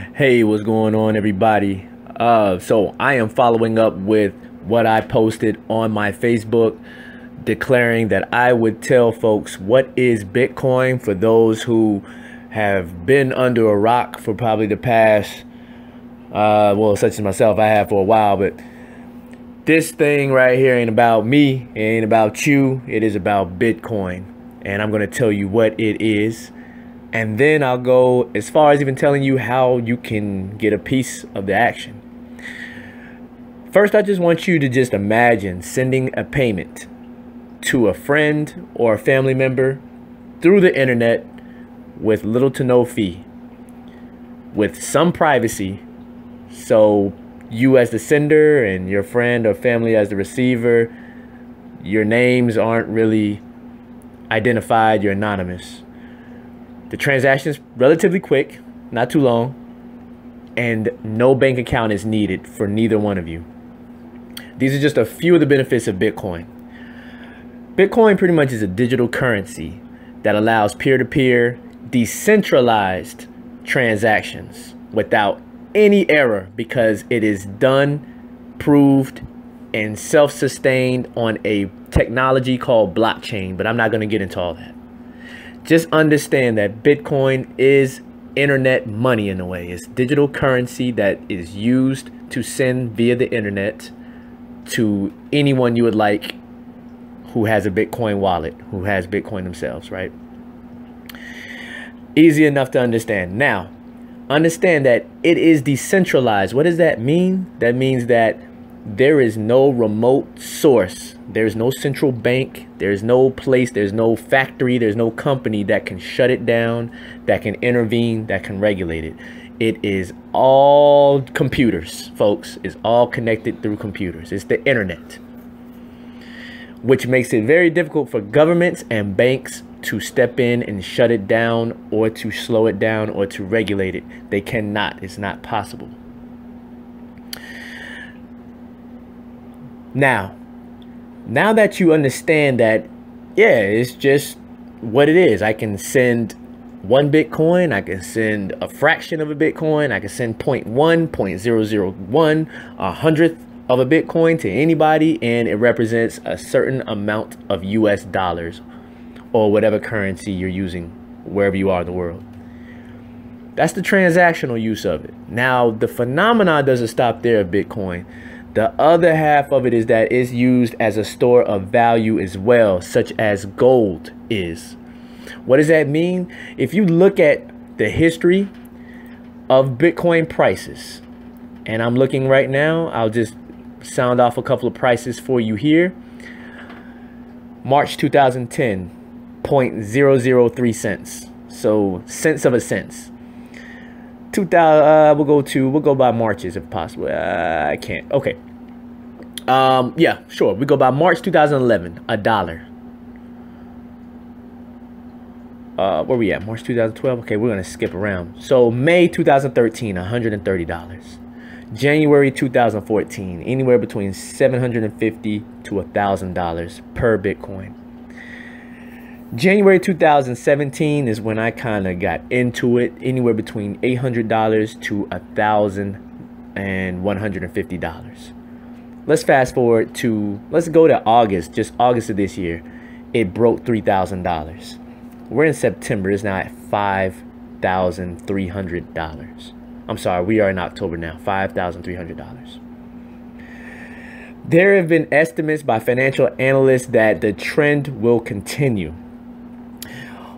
Hey, what's going on, everybody? So I am following up with what I posted on my Facebook, declaring that I would tell folks what is Bitcoin for those who have been under a rock for probably the past, well, such as myself, I have for a while. But this thing right here ain't about me, it ain't about you, it is about Bitcoin. And I'm going to tell you what it is. And then I'll go as far as even telling you how you can get a piece of the action. First, I just want you to just imagine sending a payment to a friend or a family member through the internet with little to no fee, with some privacy. So you as the sender and your friend or family as the receiver, your names aren't really identified, you're anonymous. The transaction is relatively quick, not too long, and no bank account is needed for neither one of you. These are just a few of the benefits of Bitcoin. Bitcoin pretty much is a digital currency that allows peer-to-peer, decentralized transactions without any error because it is done, proved, and self-sustained on a technology called blockchain, but I'm not going to get into all that. Just understand that Bitcoin is internet money in a way. It's digital currency that is used to send via the internet to anyone you would like who has a Bitcoin wallet, who has Bitcoin themselves, right? Easy enough to understand. Now, understand that it is decentralized. What does that mean? That means that there is no remote source. There's no central bank. There's no place. There's no factory. There's no company that can shut it down, that can intervene, that can regulate it. It is all computers, folks. It's all connected through computers. It's the internet, which makes it very difficult for governments and banks to step in and shut it down or to slow it down or to regulate it. They cannot. It's not possible. Now that you understand that, yeah, it's just what it is. I can send 1 Bitcoin. I can send a fraction of a Bitcoin. I can send 0.1, 0.001, a hundredth of a Bitcoin to anybody, and it represents a certain amount of US dollars or whatever currency you're using wherever you are in the world. That's the transactional use of it. Now, the phenomena doesn't stop there of Bitcoin. The other half of it is that it's used as a store of value as well, such as gold is. What does that mean? If you look at the history of Bitcoin prices, and I'm looking right now, I'll just sound off a couple of prices for you here. March 2010, 0.003 cents. So cents of a cent. 2000, we'll go by Marches if possible. I can't. Okay. Yeah, sure. We go by March 2011, $1. Where we at? March 2012. Okay, we're gonna skip around. So May 2013, $130. January 2014, anywhere between $750 to $1,000 per Bitcoin. January 2017 is when I kind of got into it, anywhere between $800 to $1,150. Let's fast forward to, let's go to August, just August of this year. It broke $3,000. We're in September, it's now at $5,300. I'm sorry, we are in October now, $5,300. There have been estimates by financial analysts that the trend will continue.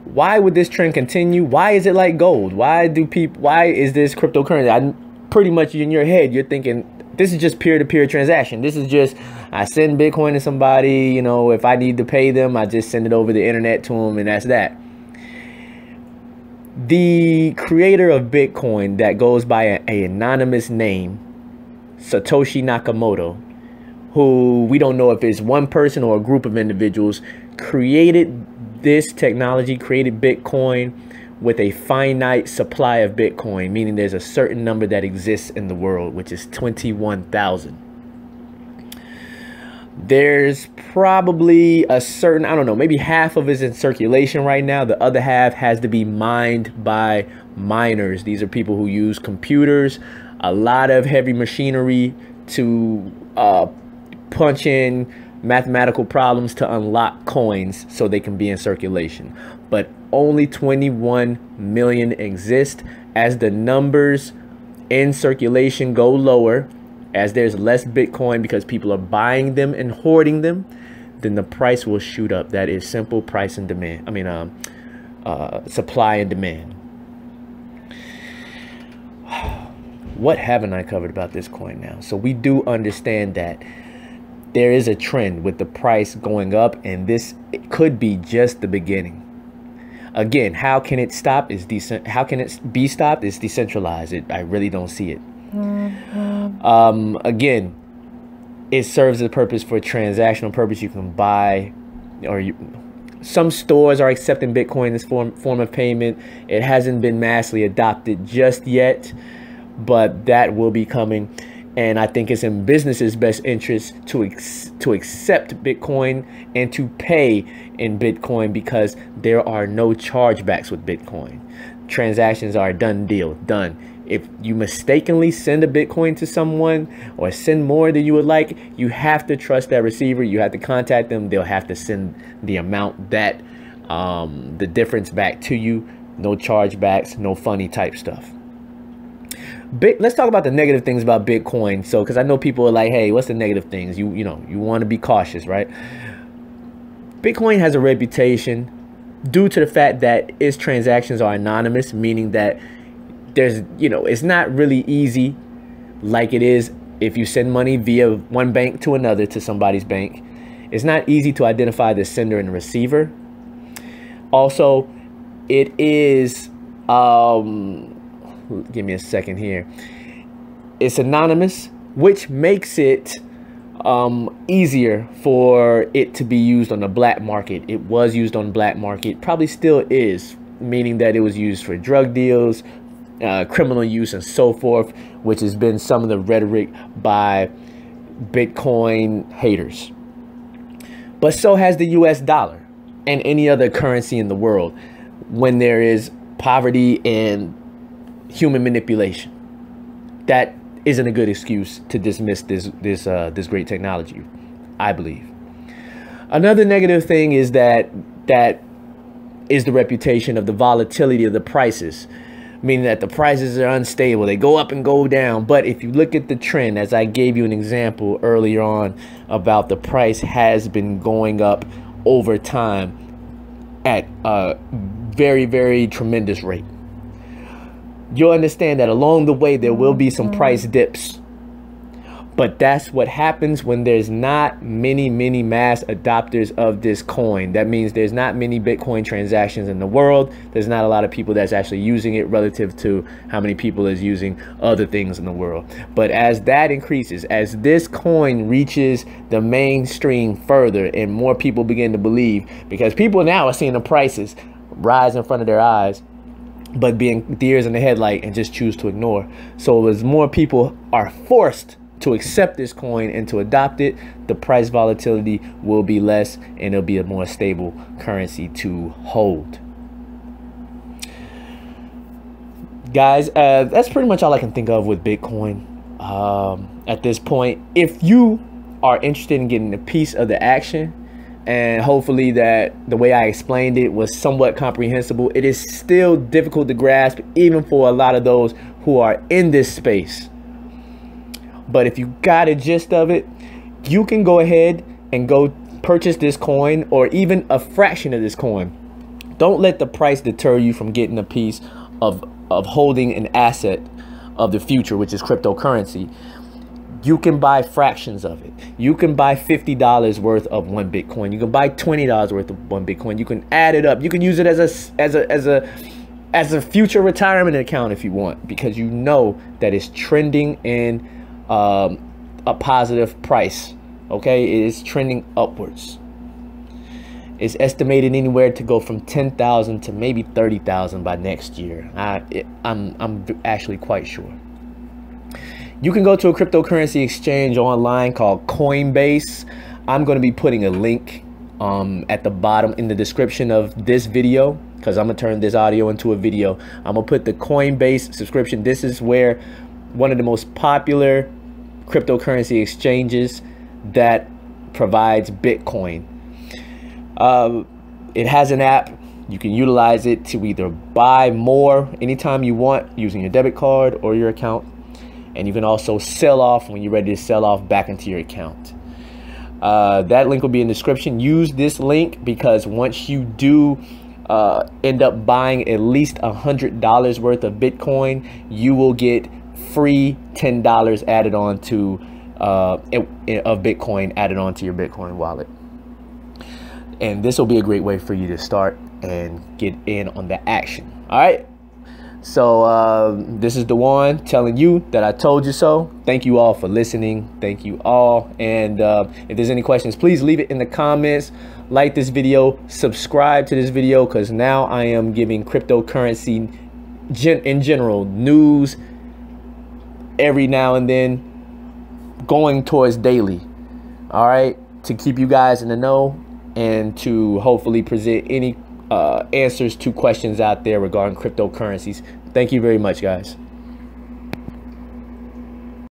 Why would this trend continue? Why is it like gold? Why is this cryptocurrency? Pretty much in your head, you're thinking this is just peer-to-peer transaction. This is just, I send Bitcoin to somebody, you know, if I need to pay them, I just send it over the internet to them, and that's that. The creator of Bitcoin that goes by an anonymous name, Satoshi Nakamoto, who we don't know if it's one person or a group of individuals, created this technology, created Bitcoin with a finite supply of Bitcoin, meaning there's a certain number that exists in the world, which is 21,000. There's probably a certain, I don't know, maybe half of it is in circulation right now. The other half has to be mined by miners. These are people who use computers, a lot of heavy machinery to punch in mathematical problems to unlock coins so they can be in circulation. But only 21 million exist. As the numbers in circulation go lower, as there's less Bitcoin because people are buying them and hoarding them, then the price will shoot up. That is simple price and demand. Supply and demand. What haven't I covered about this coin now? So we do understand that there is a trend with the price going up, and this could be just the beginning. Again, how can it stop? How can it be stopped? It's decentralized. I really don't see it. Again, it serves a purpose for transactional purpose. You can buy, some stores are accepting Bitcoin as form of payment. It hasn't been massively adopted just yet, but that will be coming. And I think it's in businesses' best interest to accept Bitcoin and to pay in Bitcoin, because there are no chargebacks with Bitcoin. Transactions are a done deal, done. If you mistakenly send a Bitcoin to someone or send more than you would like, you have to trust that receiver. You have to contact them. They'll have to send the amount that the difference back to you. No chargebacks, no funny type stuff. Let's talk about the negative things about Bitcoin. So, because I know people are like, hey, what's the negative things? You want to be cautious, right? Bitcoin has a reputation due to the fact that its transactions are anonymous, meaning that there's, it's not really easy like it is if you send money via one bank to another, to somebody's bank. It's not easy to identify the sender and the receiver. Also, it is, give me a second here. It's anonymous, which makes it easier for it to be used on the black market. It was used on the black market, probably still is, meaning that it was used for drug deals, criminal use, and so forth, which has been some of the rhetoric by Bitcoin haters. But so has the US dollar and any other currency in the world when there is poverty and human manipulation. That isn't a good excuse to dismiss this great technology, I believe. Another negative thing is that is the reputation of the volatility of the prices, meaning that the prices are unstable. They go up and go down. But if you look at the trend, as I gave you an example earlier on about, the price has been going up over time at a very, very tremendous rate. You'll understand that along the way there will be some price dips, but that's what happens when there's not many mass adopters of this coin. That means there's not many Bitcoin transactions in the world. There's not a lot of people that's actually using it relative to how many people is using other things in the world. But as that increases, as this coin reaches the mainstream further and more people begin to believe, because people now are seeing the prices rise in front of their eyes, but being deers in the headlight and just choose to ignore. So as more people are forced to accept this coin and to adopt it, the price volatility will be less and it'll be a more stable currency to hold. Guys, that's pretty much all I can think of with Bitcoin at this point. If you are interested in getting a piece of the action, and hopefully that the way I explained it was somewhat comprehensible, it is still difficult to grasp even for a lot of those who are in this space. But if you got a gist of it, you can go ahead and go purchase this coin, or even a fraction of this coin. Don't let the price deter you from getting a piece of holding an asset of the future, which is cryptocurrency. You can buy fractions of it. You can buy $50 worth of one Bitcoin. You can buy $20 worth of one Bitcoin. You can add it up. You can use it as a future retirement account if you want, because you know that it's trending in a positive price. Okay, it is trending upwards. It's estimated anywhere to go from 10,000 to maybe 30,000 by next year. I'm actually quite sure. You can go to a cryptocurrency exchange online called Coinbase. I'm going to be putting a link at the bottom in the description of this video, because I'm gonna turn this audio into a video. I'm gonna put the Coinbase subscription. This is where one of the most popular cryptocurrency exchanges that provides Bitcoin. It has an app. You can utilize it to either buy more anytime you want using your debit card or your account, and you can also sell off when you're ready to sell off back into your account. That link will be in the description. Use this link because once you do end up buying at least $100 worth of Bitcoin, you will get free $10 added on to of Bitcoin added on to your Bitcoin wallet. And this will be a great way for you to start and get in on the action. All right. So this is Dewan telling you that I told you so. Thank you all for listening. Thank you all. And if there's any questions, please leave it in the comments. Like this video, subscribe to this video, because now I am giving cryptocurrency in general news every now and then, going towards daily. All right, to keep you guys in the know and to hopefully present any answers to questions out there regarding cryptocurrencies. Thank you very much, guys.